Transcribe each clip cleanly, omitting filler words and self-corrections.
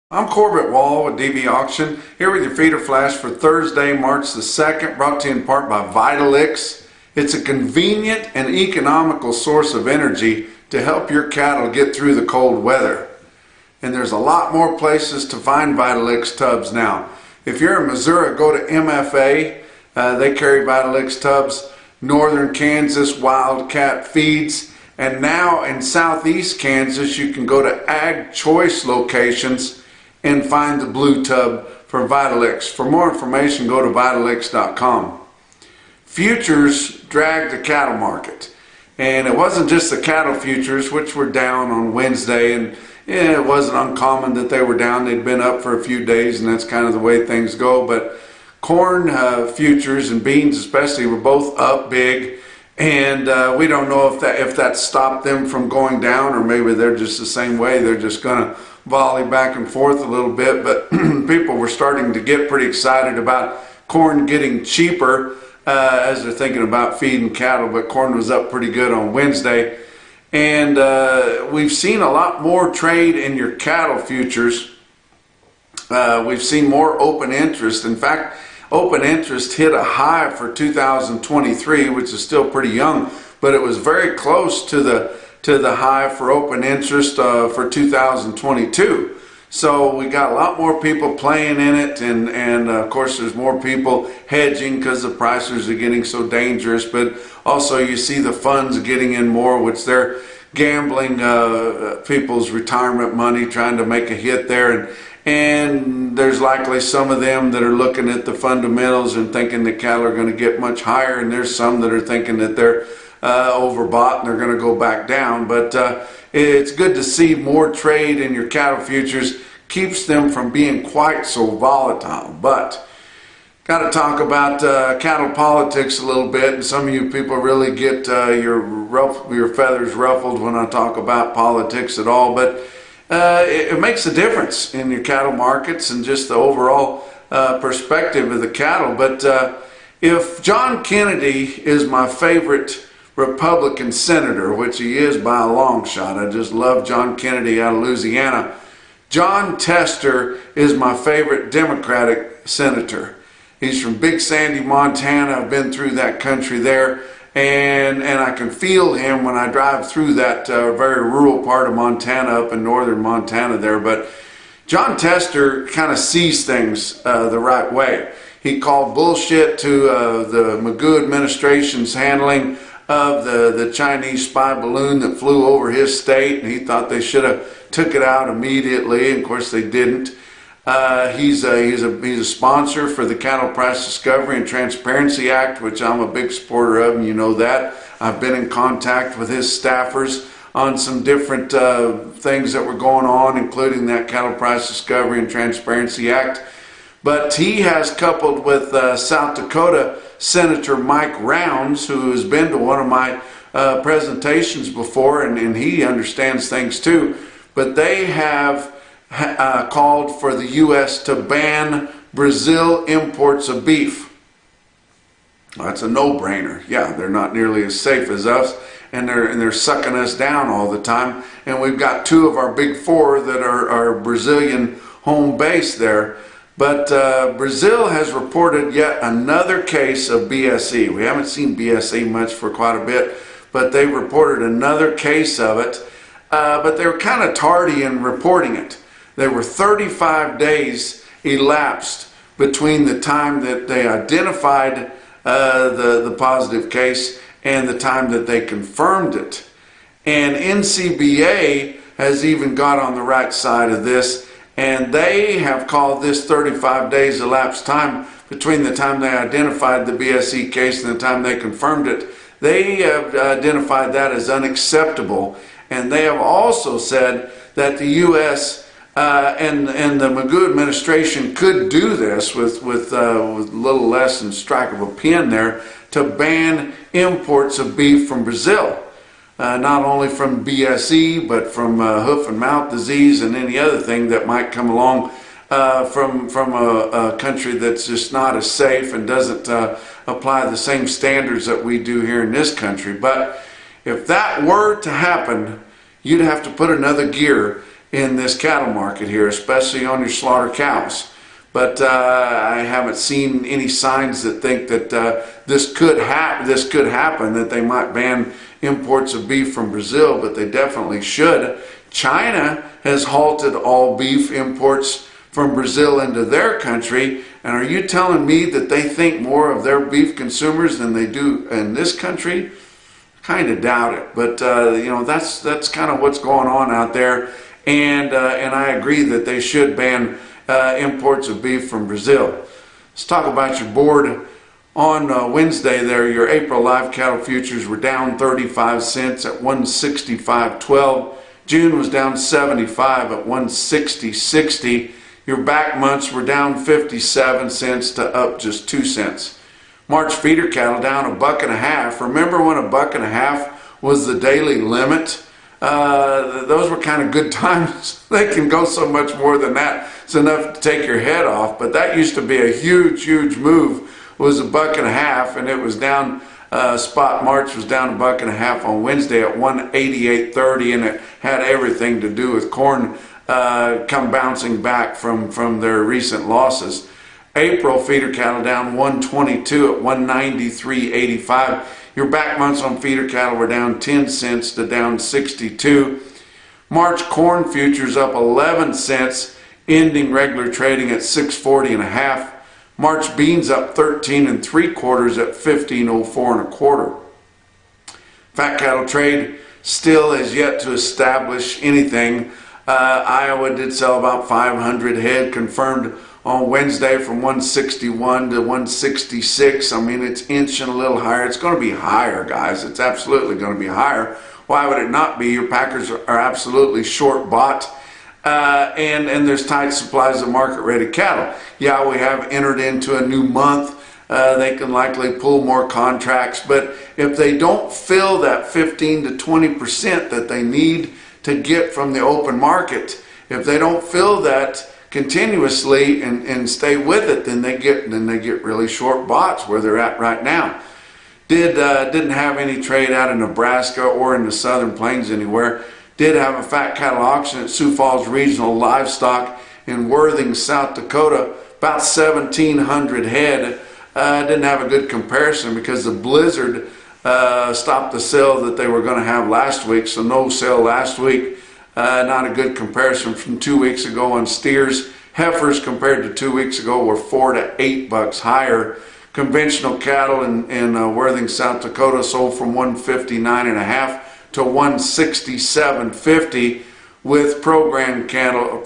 I'm Corbett Wall with DB Auction, here with your feeder flash for Thursday, March the 2nd, brought to you in part by Vitalix. It's a convenient and economical source of energy to help your cattle get through the cold weather. And there's a lot more places to find Vitalix tubs now. If you're in Missouri, go to MFA. They carry Vitalix tubs. Northern Kansas, Wildcat Feeds. And now in southeast Kansas, you can go to Ag Choice locations and find the blue tub for Vitalix. For more information, go to Vitalix.com. Futures dragged the cattle market. And it wasn't just the cattle futures, which were down on Wednesday. And it wasn't uncommon that they were down. They'd been up for a few days, and that's kind of the way things go. But corn futures and beans especially were both up big. And we don't know if that stopped them from going down, or maybe they're just the same way. They're just going to volley back and forth a little bit. But people were starting to get pretty excited about corn getting cheaper as they're thinking about feeding cattle. But corn was up pretty good on Wednesday. And we've seen a lot more trade in your cattle futures. We've seen more open interest. In fact, open interest hit a high for 2023, which is still pretty young, but it was very close to the high for open interest for 2022. So we got a lot more people playing in it, and of course there's more people hedging because the prices are getting so dangerous. But also you see the funds getting in more, which they're gambling people's retirement money, trying to make a hit there. And there's likely some of them that are looking at the fundamentals and thinking that cattle are going to get much higher, and there's some that are thinking that they're overbought and they're going to go back down. But it's good to see more trade in your cattle futures. Keeps them from being quite so volatile. But got to talk about cattle politics a little bit, and some of you people really get your feathers ruffled when I talk about politics at all. But it makes a difference in your cattle markets and just the overall perspective of the cattle. But if John Kennedy is my favorite Republican senator, which he is by a long shot, I just love John Kennedy out of Louisiana, Jon Tester is my favorite Democratic senator. He's from Big Sandy, Montana. I've been through that country there. And I can feel him when I drive through that very rural part of Montana, up in northern Montana there. But Jon Tester kind of sees things the right way. He called bullshit to the Magoo administration's handling of the Chinese spy balloon that flew over his state, and he thought they should have took it out immediately. And of course they didn't. He's a sponsor for the Cattle Price Discovery and Transparency Act, which I'm a big supporter of, and you know that. I've been in contact with his staffers on some different things that were going on, including that Cattle Price Discovery and Transparency Act. But he has coupled with South Dakota Senator Mike Rounds, who has been to one of my presentations before, and he understands things too. But they have called for the U.S. to ban Brazil imports of beef. Well, that's a no-brainer. Yeah, they're not nearly as safe as us, and they're sucking us down all the time. And we've got two of our big four that are Brazilian home base there. But Brazil has reported yet another case of BSE. We haven't seen BSE much for quite a bit, but they reported another case of it. But they were kind of tardy in reporting it. There were 35 days elapsed between the time that they identified the positive case and the time that they confirmed it. And NCBA has even got on the right side of this, and they have called this 35 days elapsed time between the time they identified the BSE case and the time they confirmed it. They have identified that as unacceptable, and they have also said that the U.S. And the Magoo administration could do this with little less than strike of a pen there to ban imports of beef from Brazil. Not only from BSE, but from hoof and mouth disease and any other thing that might come along from a country that's just not as safe and doesn't apply the same standards that we do here in this country. But if that were to happen, you'd have to put another gear in this cattle market here, especially on your slaughter cows. But I haven't seen any signs that think that this could happen, that they might ban imports of beef from Brazil, but they definitely should. China has halted all beef imports from Brazil into their country, and are you telling me that they think more of their beef consumers than they do in this country? Kind of doubt it, but you know, that's kind of what's going on out there, and I agree that they should ban imports of beef from Brazil. Let's talk about your board. On Wednesday there, your April live cattle futures were down 35 cents at 165.12. June was down 75 at 160.60. Your back months were down 57 cents to up just 2 cents. March feeder cattle down $1.50. Remember when $1.50 was the daily limit? Those were kind of good times. They can go so much more than that. It's enough to take your head off. But that used to be a huge move. It was $1.50, and it was down. Spot March was down $1.50 on Wednesday at 188.30, and it had everything to do with corn come bouncing back from their recent losses. April feeder cattle down 122 at 193.85. Your back months on feeder cattle were down 10 cents to down 62. March corn futures up 11 cents, ending regular trading at 640.5. March beans up 13 3/4 at 1504 1/4. Fat cattle trade still has yet to establish anything. Iowa did sell about 500 head, confirmed on Wednesday from 161 to 166. I mean, it's inching a little higher. It's going to be higher, guys. It's absolutely going to be higher. Why would it not be? Your packers are absolutely short bought. And there's tight supplies of market-ready cattle. Yeah, we have entered into a new month. They can likely pull more contracts, but if they don't fill that 15 to 20% that they need to get from the open market, if they don't fill that continuously and stay with it, then they get really short bots where they're at right now. Didn't have any trade out of Nebraska or in the Southern Plains anywhere. Did have a fat cattle auction at Sioux Falls Regional Livestock in Worthing, South Dakota, about 1,700 head. Didn't have a good comparison because the blizzard stopped the sale that they were going to have last week, so no sale last week. Not a good comparison from 2 weeks ago on steers. Heifers compared to 2 weeks ago were $4 to $8 higher. Conventional cattle in Worthing, South Dakota sold from 159.5 to 167.50, with program cattle,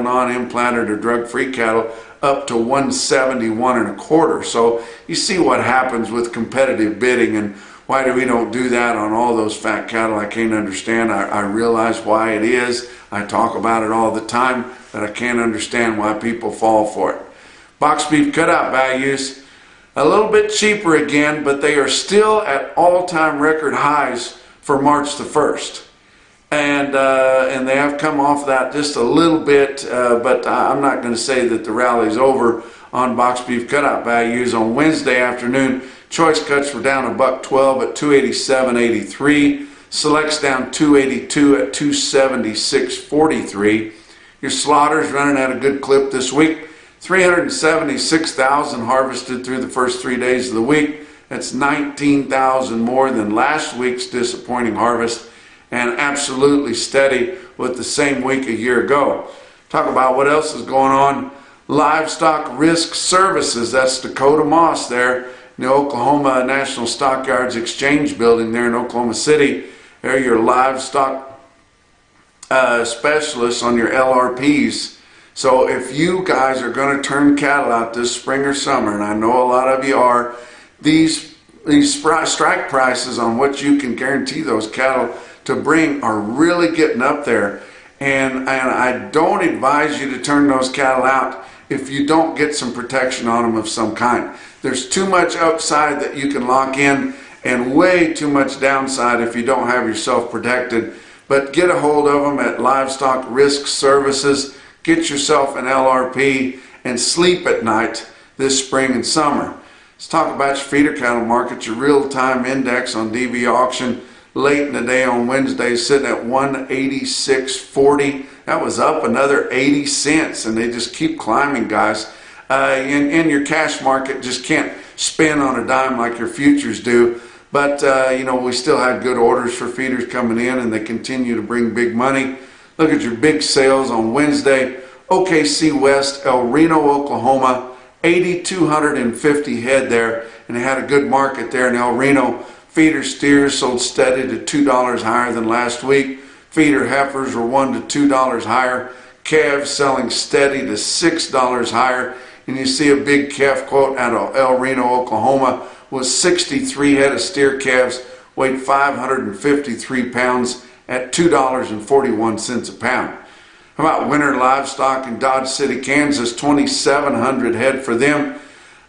non-implanted or drug-free cattle, up to 171 1/4. So you see what happens with competitive bidding, and why we don't do that on all those fat cattle, I can't understand. I realize why it is. I talk about it all the time, but I can't understand why people fall for it. Box beef cutout values, a little bit cheaper again, but they are still at all-time record highs for March the 1st. And they have come off that just a little bit, but I'm not going to say that the rally's over on box beef cutout values. On Wednesday afternoon, choice cuts were down $1.12 at 287.83. Selects down 282 at 276.43. Your slaughters running at a good clip this week. 376,000 harvested through the first 3 days of the week. That's 19,000 more than last week's disappointing harvest, and absolutely steady with the same week a year ago. Talk about what else is going on. Livestock Risk Services, that's Dakota Moss there in the Oklahoma National Stockyards Exchange Building there in Oklahoma City. They're your livestock specialists on your LRPs. So if you guys are going to turn cattle out this spring or summer, and I know a lot of you are, these strike prices on what you can guarantee those cattle to bring are really getting up there. And I don't advise you to turn those cattle out if you don't get some protection on them of some kind. There's too much upside that you can lock in and way too much downside if you don't have yourself protected. But get a hold of them at Livestock Risk Services. Get yourself an LRP and sleep at night this spring and summer. Let's talk about your feeder cattle market. Your real-time index on DB auction late in the day on Wednesday sitting at 186.40. That was up another 80 cents, and they just keep climbing, guys. In your cash market, just can't spin on a dime like your futures do. But, we still had good orders for feeders coming in, and they continue to bring big money. Look at your big sales on Wednesday. OKC West, El Reno, Oklahoma, 8,250 head there, and they had a good market there in El Reno. Feeder steers sold steady to $2 higher than last week. Feeder heifers were $1 to $2 higher. Calves selling steady to $6 higher. And you see a big calf quote out of El Reno, Oklahoma, was 63 head of steer calves, weighed 553 pounds at $2.41 a pound. How about winter livestock in Dodge City, Kansas, 2,700 head for them.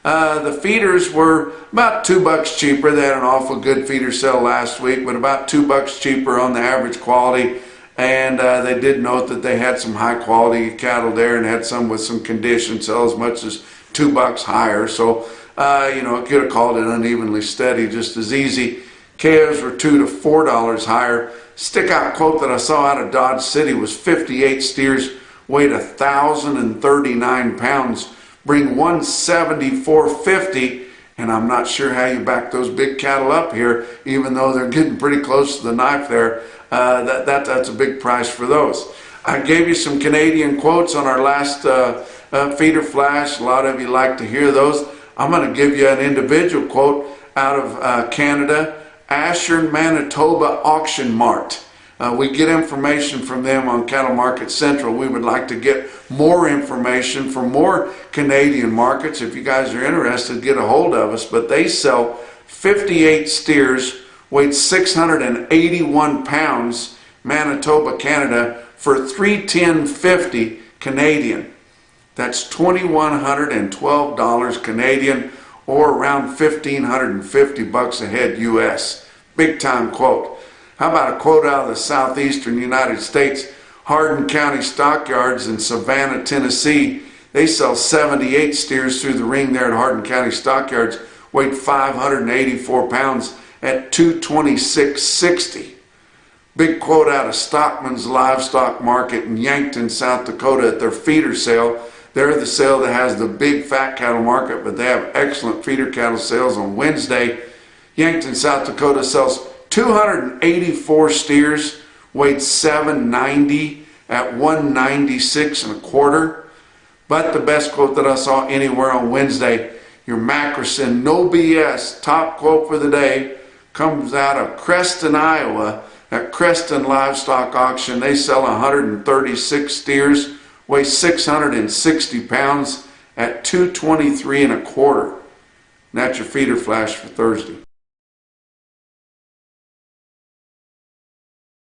The feeders were about $2 cheaper. They had an awful good feeder sale last week, but about $2 cheaper on the average quality. And they did note that they had some high quality cattle there and had some with some condition, sell as much as $2 higher. So, it could have called it unevenly steady just as easy. Calves were $2 to $4 higher. Stick out quote that I saw out of Dodge City was 58 steers, weighed 1,039 pounds, bring 174.50, and I'm not sure how you back those big cattle up here, even though they're getting pretty close to the knife there. That's a big price for those. I gave you some Canadian quotes on our last feeder flash. A lot of you like to hear those. I'm going to give you an individual quote out of Canada. Ashern, Manitoba Auction Mart. We get information from them on Cattle Market Central. We would like to get more information from more Canadian markets. If you guys are interested, get a hold of us. But they sell 58 steers, weighed 681 pounds, Manitoba, Canada, for $310.50 Canadian. That's $2,112 Canadian, or around $1,550 a head US. Big time quote. How about a quote out of the southeastern United States? Hardin County Stockyards in Savannah, Tennessee. They sell 78 steers through the ring there at Hardin County Stockyards, weighed 584 pounds at $226.60. Big quote out of Stockman's Livestock Market in Yankton, South Dakota at their feeder sale. They're the sale that has the big fat cattle market, but they have excellent feeder cattle sales on Wednesday. Yankton, South Dakota sells 284 steers, weighed 790 at $196.25. But the best quote that I saw anywhere on Wednesday, your Mackerson No BS top quote for the day comes out of Creston, Iowa at Creston Livestock Auction. They sell 136 steers, weigh 660 pounds at $223.25. And that's your feeder flash for Thursday.